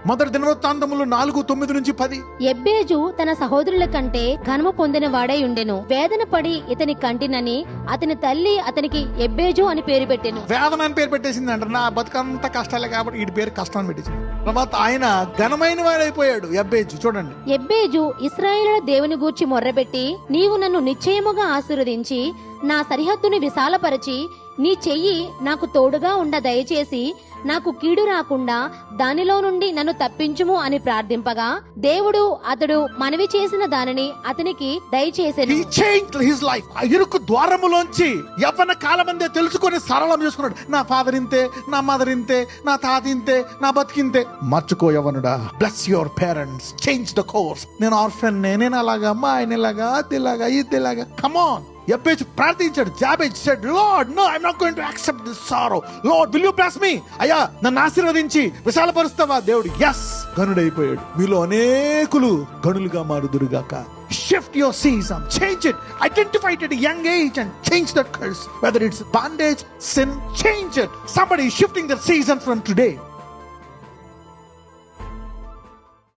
మొదటి దినవృత్తాంతములు 4:9-10. ఎబ్బేజు తన సహోదరుల కంటే ఘనము పొందిన వాడై ఉండెను. వేదన పడి ఇతని కంటినని అతని తల్లి అతనికి ఎబ్బేజు అని పేరు పెట్టెను. వేదన అని పేరు పెట్టేసింది అంట. నా బతుకంతా కష్టాలే కాబట్టి వీడి పేరు కష్టం అని పెట్టేసింది. తర్వాత ఆయన ఘనమైన వాడైపోయాడు ఎబ్బేజు. చూడండి, ఎబ్బేజు ఇశ్రాయేలుల దేవుని గూర్చి మొర్రబెట్టి, నీవు నన్ను నిశ్చయముగా ఆశీర్వదించి నా సరిహద్దుని విశాలపరచి నీ చెయ్యి నాకు తోడుగా ఉండ దయచేసి నాకు కీడు రాకుండా దానిలో నుండి నన్ను తప్పించుము అని ప్రార్థింపగా దేవుడు అతడు మనవి చేసిన దానిని అతనికి దయచేసెను. He changed his life. ఆ ఇరుకు ద్వారములోంచి యవ్వన కాలమందే తెలుసుకొని సరళం చేసుకున్నాడు. నా ఫాదర్ ఇంతే, నా మదర్ ఇంతే, నా తాత ఇంతే, నా బతికింతే. మర్చుకో యవ్వనుడా. Bless your parents, change the course. నేను ఆర్ఫన్, నేను అలాగా, మా ఆయన ఇలాగా, అదిలాగా, ఇదిలాగా. Come on. ఎబ్బేజు ప్రార్థించాడు. జాబేజ్ said, Lord, no, I'm not going to accept this sorrow. Lord, will you bless me? అయ్యా, నన్ను ఆశీర్వదించి విశాలపరుస్తావా? దేవుడు yes, గనుడైపోయాడు. మీలో అనేకులు గనులుగా మారుదురుగాక. Shift your season, change it, identify it at a young age and change that curse. Whether it's bondage, sin, change it. Somebody is shifting their season from today.